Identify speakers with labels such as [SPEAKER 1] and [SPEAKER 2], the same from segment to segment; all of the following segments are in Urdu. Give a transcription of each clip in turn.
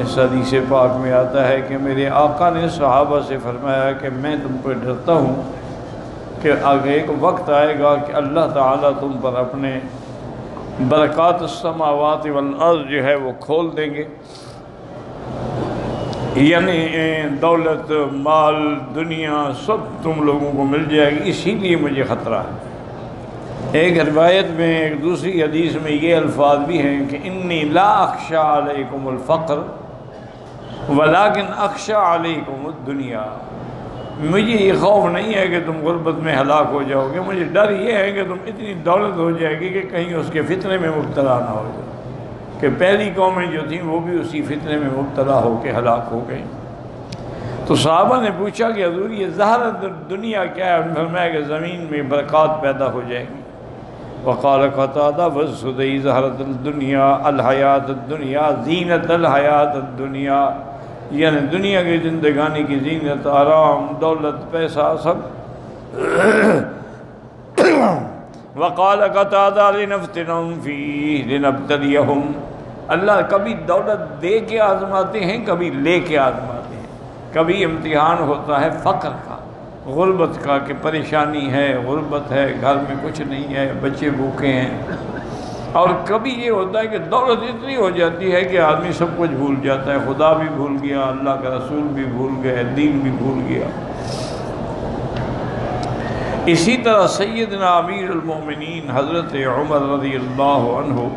[SPEAKER 1] اس حدیث پاک میں آتا ہے کہ میرے آقا نے صحابہ سے فرمایا کہ میں تم پر ڈرتا ہوں کہ آگے ایک وقت آئے گا کہ اللہ تعالیٰ تم پر اپنے برکات السماوات والارض جو ہے وہ کھول دیں گے، یعنی دولت، مال، دنیا سب تم لوگوں کو مل جائے گی، اسی لیے مجھے خطرہ ہے۔ ایک روایت میں، ایک دوسری حدیث میں یہ الفاظ بھی ہیں کہ انی لا اخشى علیکم الفقر ولکن اخشى علیکم الدنیا، مجھے یہ خوف نہیں ہے کہ تم غربت میں ہلاک ہو جاؤ گے، مجھے ڈر یہ ہے کہ تم اتنی دولت ہو جائے گی کہ کہیں اس کے فتنے میں مبتلا نہ ہو جائے، کہ پہلی قومیں جو تھیں وہ بھی اسی فتنے میں مبتلا ہو کے ہلاک ہو گئیں۔ تو صحابہ نے پوچھا کہ حضور یہ زہرۃ الدنیا کیا ہے؟ انہوں نے فرمایا کہ زمین میں برکات پیدا ہو جائے گی۔ وقال قتادہ وَالسُّدَيْ زَهْرَةُ الدُّنْيَا الْحَيَاةُ الدُّنْيَا زِينَةُ الْحَيَاةِ الدُّنْيا، یعنی دنیا کی زندگانی کی زینت، آرام، دولت، پیسہ سب۔ وقال قتادہ لِنَفْتِنَهُمْ فِيهِ لِنَبْتَلِيَهُمْ، اللہ کبھی دولت دے کے آزماتے ہیں، کبھی لے کے آزماتے ہیں، کبھی امتحان ہوتا ہے فقر کا، غربت کا، کہ پریشانی ہے، غربت ہے، گھر میں کچھ نہیں ہے، بچے بھوکے ہیں، اور کبھی یہ ہوتا ہے کہ دولت اتنی ہو جاتی ہے کہ آدمی سب کچھ بھول جاتا ہے، خدا بھی بھول گیا، اللہ کا رسول بھی بھول گئے، دین بھی بھول گیا۔ اسی طرح سیدنا امیر المومنین حضرت عمر رضی اللہ عنہ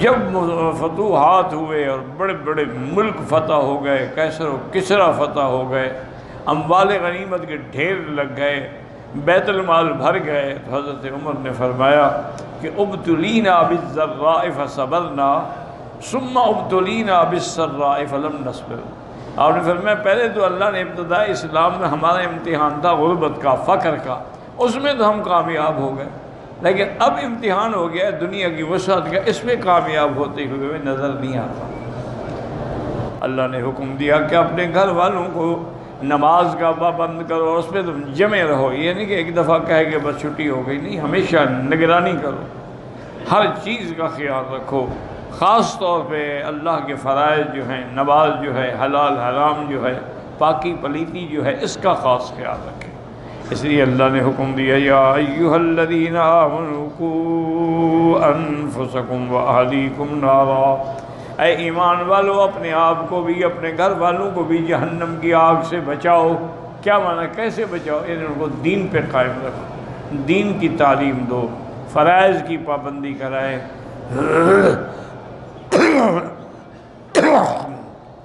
[SPEAKER 1] جب فتوحات ہوئے اور بڑے بڑے ملک فتح ہو گئے، قیصر و کسریٰ فتح ہو گئے، اموال غنیمت کے ڈھیر لگ گئے، بیت المال بھر گئے، تو حضرت عمر نے فرمایا کہ ابتلینا بالضراء فصبرنا ثم ابتلینا بالسراء فلم نصبر۔ آپ نے فرمایا پہلے تو اللہ نے ابتداء اسلام میں ہمارا امتحان تھا غربت کا، فقر کا، اس میں تو ہم کامیاب ہو گئے، لیکن اب امتحان ہو گیا دنیا کی وسعت کا، اس میں کامیاب ہوتے ہوئے نظر نہیں آتا۔ اللہ نے حکم دیا کہ اپنے گھر والوں کو نماز کا پابند کرو، اور اس پہ تم جمے رہو، یہ نہیں کہ ایک دفعہ کہے کہ بس چھٹی ہو گئی، نہیں، ہمیشہ نگرانی کرو، ہر چیز کا خیال رکھو، خاص طور پہ اللہ کے فرائض جو ہیں، نماز جو ہے، حلال حرام جو ہے، پاکی پلیتی جو ہے، اس کا خاص خیال رکھیں۔ اس لیے اللہ نے حکم دیا یا ایھا الذین آمنوا قوا انفسکم واہلیکم نارا، اے ایمان والو اپنے آپ کو بھی، اپنے گھر والوں کو بھی جہنم کی آگ سے بچاؤ۔ کیا معنی کیسے بچاؤ؟ ان کو دین پہ قائم رکھو، دین کی تعلیم دو، فرائض کی پابندی کرائے۔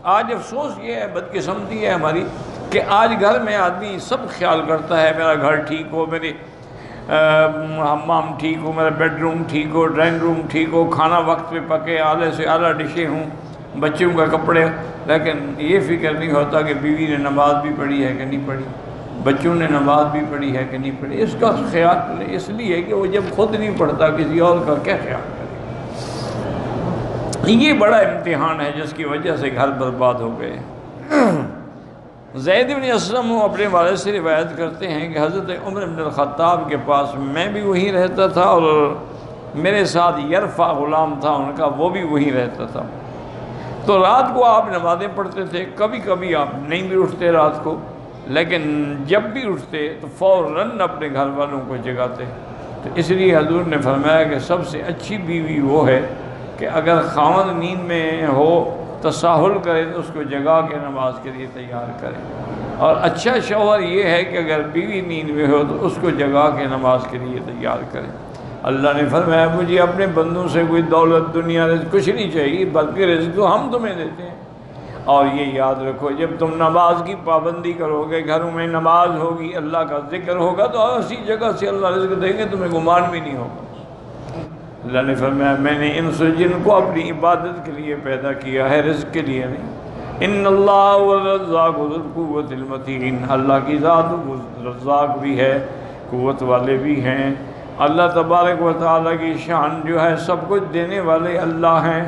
[SPEAKER 1] آج افسوس یہ ہے، بدقسمتی ہے ہماری، کہ آج گھر میں آدمی سب خیال کرتا ہے میرا گھر ٹھیک ہو، میرے حمام ٹھیک ہو، میرا بیڈ روم ٹھیک ہو، ڈرائنگ روم ٹھیک ہو، کھانا وقت پہ پکے، اعلیٰ سے اعلیٰ ڈشیں ہوں، بچوں کا کپڑے، لیکن یہ فکر نہیں ہوتا کہ بیوی نے نماز بھی پڑھی ہے کہ نہیں پڑھی، بچوں نے نماز بھی پڑھی ہے کہ نہیں پڑھی۔ اس کا خیال کرے، اس لیے کہ وہ جب خود نہیں پڑھتا کسی اور کا کیا خیال کرے۔ یہ بڑا امتحان ہے جس کی وجہ سے گھر برباد ہو گئے۔ زید بن اسلم اپنے والد سے روایت کرتے ہیں کہ حضرت عمر بن الخطاب کے پاس میں بھی وہیں رہتا تھا، اور میرے ساتھ یرفع غلام تھا ان کا، وہ بھی وہیں رہتا تھا۔ تو رات کو آپ نمازیں پڑھتے تھے، کبھی کبھی آپ نہیں بھی اٹھتے رات کو، لیکن جب بھی اٹھتے تو فوراً اپنے گھر والوں کو جگاتے۔ تو اس لیے حضور نے فرمایا کہ سب سے اچھی بیوی وہ ہے کہ اگر خاوند نیند میں ہو تساہل کرے تو اس کو جگا کے نماز کے لیے تیار کرے، اور اچھا شوہر یہ ہے کہ اگر بیوی نیند میں ہو تو اس کو جگا کے نماز کے لیے تیار کرے۔ اللہ نے فرمایا مجھے اپنے بندوں سے کوئی دولت، دنیا، رزق کچھ نہیں چاہیے، بلکہ رزق تو ہم تمہیں دیتے ہیں۔ اور یہ یاد رکھو جب تم نماز کی پابندی کرو گے، گھروں میں نماز ہوگی، اللہ کا ذکر ہوگا، تو اسی جگہ سے اللہ رزق دیں گے، تمہیں گمان بھی نہیں ہوگا۔ اللہ نے فرمایا میں نے انس و جن کو اپنی عبادت کے لیے پیدا کیا ہے، رزق کے لیے نہیں۔ ان اللہ والرزاق ذو القوۃ المتین، اللہ کی ذات رزاق بھی ہے، قوت والے بھی ہیں۔ اللہ تبارک و تعالیٰ کی شان جو ہے سب کچھ دینے والے اللہ ہیں۔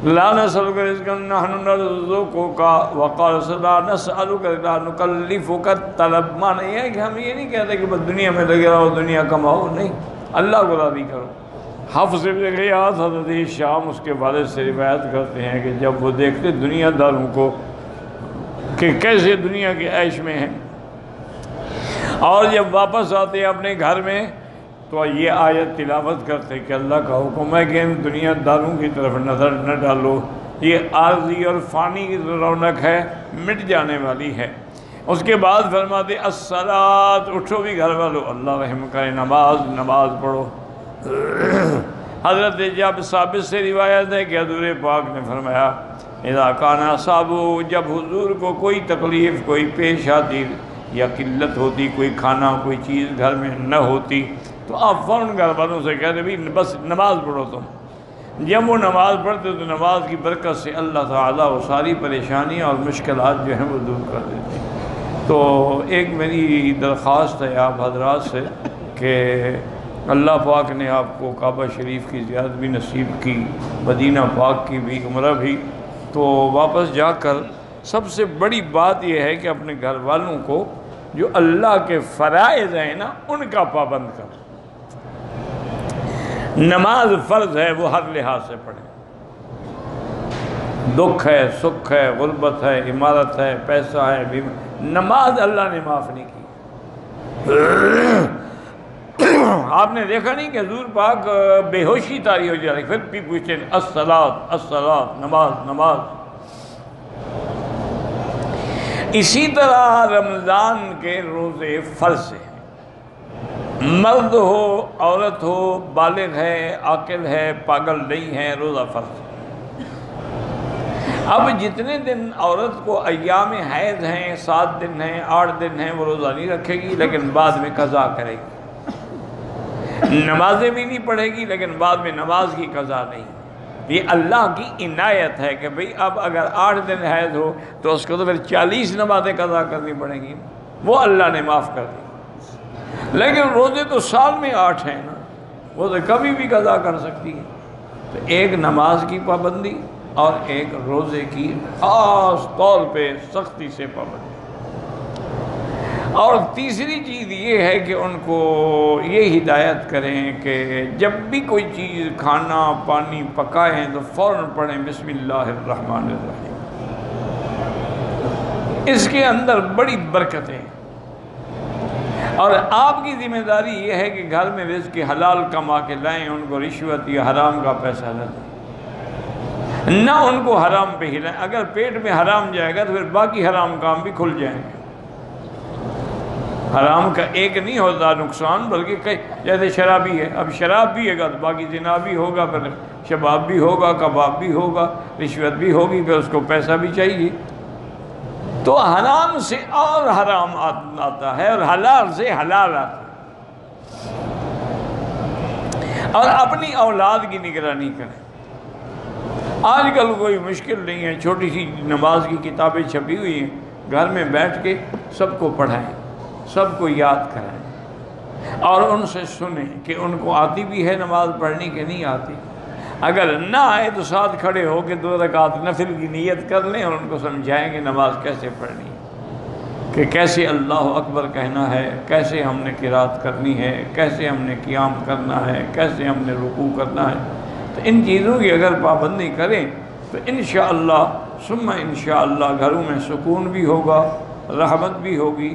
[SPEAKER 1] لا نسألک رزقا نحن نرزقک، وقال لا نسألک لا نکلفک الطلب، معنی یہ ہے کہ ہم یہ نہیں کہتے کہ بس دنیا میں لگے رہو، دنیا کماؤ، نہیں، اللہ کو راضی کرو۔ حفظ ابن غیاث حضرت شام اس کے والد سے روایت کرتے ہیں کہ جب وہ دیکھتے دنیا داروں کو کہ کیسے دنیا کے عیش میں ہیں، اور جب واپس آتے اپنے گھر میں تو یہ آیت تلاوت کرتے کہ اللہ کا حکم ہے کہ ان دنیا داروں کی طرف نظر نہ ڈالو، یہ عارضی اور فانی کی رونق ہے، مٹ جانے والی ہے۔ اس کے بعد فرماتے الصلاۃ، اٹھو بھی گھر والو، اللہ رحم کرے، نماز پڑھو۔ حضرت جب ثابت سے روایت ہے کہ حضور پاک نے فرمایا اذا کان اصابو، جب حضور کو کوئی تکلیف کوئی پیش آتی یا قلت ہوتی، کوئی کھانا کوئی چیز گھر میں نہ ہوتی، تو آپ فوراً گھر والوں سے کہتے بھی بس نماز پڑھو تم۔ جب وہ نماز پڑھتے تو نماز کی برکت سے اللہ تعالیٰ وہ ساری پریشانیاں اور مشکلات جو ہیں وہ دور کر دیتے۔ تو ایک میری درخواست ہے آپ حضرات سے کہ اللہ پاک نے آپ کو کعبہ شریف کی زیارت بھی نصیب کی، مدینہ پاک کی بھی، عمرہ بھی، تو واپس جا کر سب سے بڑی بات یہ ہے کہ اپنے گھر والوں کو جو اللہ کے فرائض ہیں نا ان کا پابند کرو۔ نماز فرض ہے، وہ ہر لحاظ سے پڑھیں، دکھ ہے، سکھ ہے، غربت ہے، عمارت ہے، پیسہ ہے، نماز اللہ نے معاف نہیں کی۔ آپ نے دیکھا نہیں کہ حضور پاک بے ہوشی طاری ہو جائے، پھر بھی پوچھتے ہیں الصلاۃ الصلاۃ، نماز۔ اسی طرح رمضان کے روزے فرض ہیں، مرد ہو عورت ہو، بالغ ہے عاقل ہے پاگل نہیں ہے، روزہ فرض ہے۔ اب جتنے دن عورت کو ایام حیض ہیں، 7 دن ہیں، 8 دن ہیں، وہ روزہ نہیں رکھے گی، لیکن بعد میں قضا کرے گی۔ نمازیں بھی نہیں پڑھے گی، لیکن بعد میں نماز کی قضا نہیں۔ یہ اللہ کی عنایت ہے کہ بھئی اب اگر 8 دن حیض ہو تو اس کو تو پھر 40 نمازیں قضا کرنی پڑیں گی، وہ اللہ نے معاف کر دی۔ لیکن روزے تو سال میں 8 ہیں نا، وہ تو کبھی بھی قضا کر سکتی ہے۔ تو ایک نماز کی پابندی اور ایک روزے کی خاص طور پہ سختی سے پابندی۔ اور تیسری چیز یہ ہے کہ ان کو یہ ہدایت کریں کہ جب بھی کوئی چیز کھانا پانی پکائیں تو فوراً پڑھیں بسم اللہ الرحمن الرحیم، اس کے اندر بڑی برکتیں ہیں۔ اور آپ کی ذمہ داری یہ ہے کہ گھر میں رزق حلال کما کے لائیں، ان کو رشوت یا حرام کا پیسہ نہ دیں، نہ ان کو حرام پہ ہلائیں۔ اگر پیٹ میں حرام جائے گا تو پھر باقی حرام کام بھی کھل جائیں گے۔ حرام کا ایک نہیں ہوتا نقصان، بلکہ جیسے شرابی ہے، اب شراب بھی ہے گا تو باقی زنا بھی ہوگا، پھر شباب بھی ہوگا، کباب بھی ہوگا، رشوت بھی ہوگی، پھر اس کو پیسہ بھی چاہیے۔ تو حرام سے اور حرام آتا ہے اور حلال سے حلال آتا ہے۔ اور اپنی اولاد کی نگرانی کریں۔ آج کل کوئی مشکل نہیں ہے، چھوٹی سی نماز کی کتابیں چھپی ہوئی ہیں، گھر میں بیٹھ کے سب کو پڑھائیں، سب کو یاد کرائیں اور ان سے سنیں کہ ان کو آتی بھی ہے نماز پڑھنی کہ نہیں آتی۔ اگر نہ آئے تو ساتھ کھڑے ہو کے 2 رکعت نفل کی نیت کر لیں اور ان کو سمجھائیں کہ نماز کیسے پڑھنی ہے، کہ کیسے اللہ اکبر کہنا ہے، کیسے ہم نے قرات کرنی ہے، کیسے ہم نے قیام کرنا ہے، کیسے ہم نے رکوع کرنا ہے۔ تو ان چیزوں کی اگر پابندی کریں تو انشاءاللہ ثم انشاءاللہ گھروں میں سکون بھی ہوگا، رحمت بھی ہوگی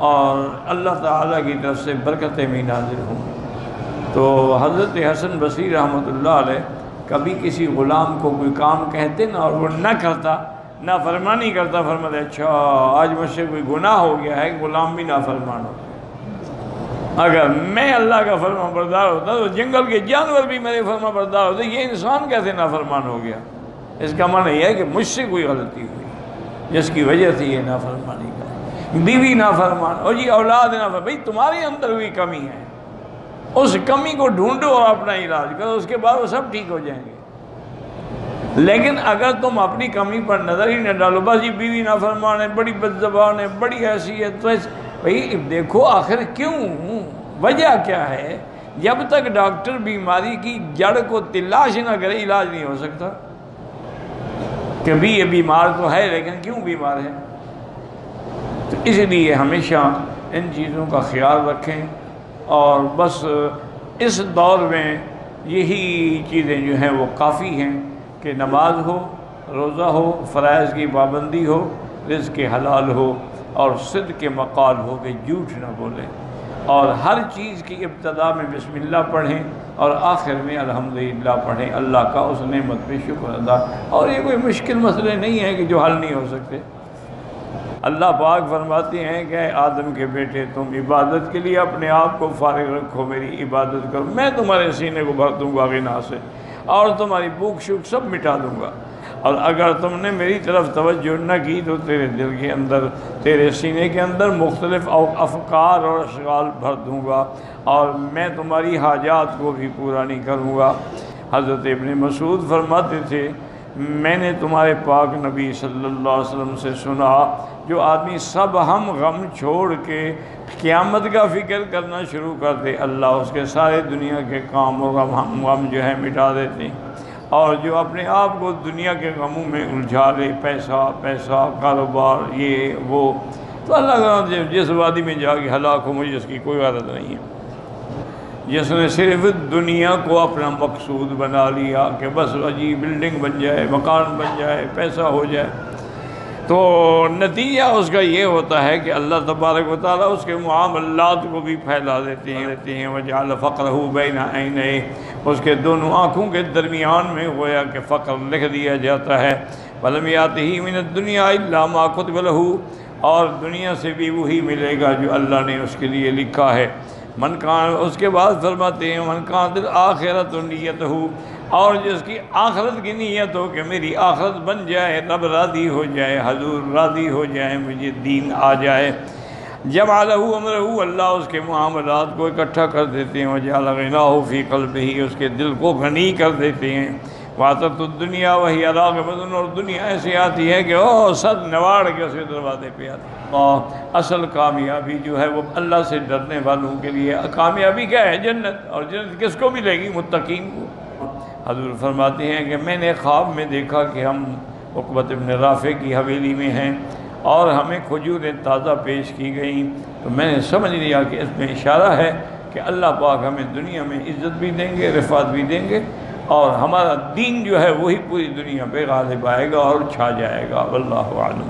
[SPEAKER 1] اور اللہ تعالیٰ کی طرف سے برکتیں بھی نازل ہوں گی۔ تو حضرت حسن بصری رحمۃ اللہ علیہ کبھی کسی غلام کو کوئی کام کہتے نا اور وہ نہ کرتا، نافرمانی کرتا، فرماتے اچھا آج مجھ سے کوئی گناہ ہو گیا ہے، غلام بھی نافرمان ہو گیا۔ اگر میں اللہ کا فرما بردار ہوتا تو جنگل کے جانور بھی میرے فرما بردار ہوتے، یہ انسان کیسے نافرمان ہو گیا؟ اس کا معنی یہ ہے کہ مجھ سے کوئی غلطی ہوئی جس کی وجہ سے یہ نافرمانی کرے۔ بیوی نافرمان، اور یہ اولاد نافرمان، بھئی تمہارے اندر بھی کمی ہے، اس کمی کو ڈھونڈو اور اپنا علاج کرو، اس کے بعد وہ سب ٹھیک ہو جائیں گے۔ لیکن اگر تم اپنی کمی پر نظر ہی نہ ڈالو، بس یہ بیوی نافرمان ہے، بڑی بد زبان ہے، بڑی ایسی ہے، تو بھئی دیکھو آخر کیوں، وجہ کیا ہے؟ جب تک ڈاکٹر بیماری کی جڑ کو تلاش نہ کرے علاج نہیں ہو سکتا کہ بھی یہ بیمار تو ہے لیکن کیوں بیمار ہے۔ تو اس لیے ہمیشہ ان چیزوں کا خیال رکھیں، اور بس اس دور میں یہی چیزیں جو ہیں وہ کافی ہیں کہ نماز ہو، روزہ ہو، فرائض کی پابندی ہو، رزق حلال ہو، اور صدق مقال ہو کہ جھوٹ نہ بولیں، اور ہر چیز کی ابتدا میں بسم اللہ پڑھیں اور آخر میں الحمدللہ پڑھیں، اللہ کا اس نعمت پہ شکر ادا۔ اور یہ کوئی مشکل مسئلے نہیں ہیں کہ جو حل نہیں ہو سکتے۔ اللہ پاک فرماتے ہیں کہ اے آدم کے بیٹے، تم عبادت کے لیے اپنے آپ کو فارغ رکھو، میری عبادت کرو، میں تمہارے سینے کو بھر دوں گا غنا سے، اور تمہاری بھوک شوک سب مٹا دوں گا، اور اگر تم نے میری طرف توجہ نہ کی تو تیرے دل کے اندر، تیرے سینے کے اندر مختلف افکار اور اشغال بھر دوں گا، اور میں تمہاری حاجات کو بھی پورا نہیں کروں گا۔ حضرت ابن مسعود فرماتے تھے، میں نے تمہارے پاک نبی صلی اللہ علیہ وسلم سے سنا، جو آدمی سب ہم غم چھوڑ کے قیامت کا فکر کرنا شروع کر دے، اللہ اس کے سارے دنیا کے کام اور غم جو ہے مٹا دیتے ہیں، اور جو اپنے آپ کو دنیا کے غموں میں الجھا لے، پیسہ کاروبار یہ وہ، تو اللہ کا جس وادی میں جا کے ہلاک ہو، مجھے اس کی کوئی غرض نہیں ہے۔ جس نے صرف دنیا کو اپنا مقصود بنا لیا کہ بس عجیب بلڈنگ بن جائے، مکان بن جائے، پیسہ ہو جائے، تو نتیجہ اس کا یہ ہوتا ہے کہ اللہ تبارک و تعالیٰ اس کے معاملات کو بھی پھیلا دیتے ہیں، وجعل فقرہ بین عینیہ، اس کے دونوں آنکھوں کے درمیان میں گویا کہ فقر لکھ دیا جاتا ہے، ولم یاتہ من الدنیا الا ما کتب لہ، اور دنیا سے بھی وہی ملے گا جو اللہ نے اس کے لیے لکھا ہے۔ من کان، اس کے بعد فرماتے ہیں من کانت الآخرۃ نیتہ، اور جس کی آخرت کی نیت ہو کہ میری آخرت بن جائے، رب راضی ہو جائے، حضور راضی ہو جائے، مجھے دین آ جائے، جمع لہ امرہ، اللہ اس کے معاملات کو اکٹھا کر دیتے ہیں، وجعل غناہ فی قلبہ، اس کے دل کو غنی کر دیتے ہیں، واتت الدنیا وہی راغبۃ، اور دنیا ایسی آتی ہے کہ سد نواڑ کے اس کے دروازے پہ آتی ہے۔ اصل کامیابی جو ہے وہ اللہ سے ڈرنے والوں کے لیے، کامیابی کیا ہے؟ جنت، اور جنت کس کو ملے گی؟ متقین کو۔ حضور فرماتے ہیں کہ میں نے خواب میں دیکھا کہ ہم عقبۃ بن رافع کی حویلی میں ہیں اور ہمیں کھجوریں تازہ پیش کی گئیں، تو میں نے سمجھ لیا کہ اس میں اشارہ ہے کہ اللہ پاک ہمیں دنیا میں عزت بھی دیں گے، رفعت بھی دیں گے، اور ہمارا دین جو ہے وہی پوری دنیا پہ غالب آئے گا اور چھا جائے گا۔ واللہ اعلم۔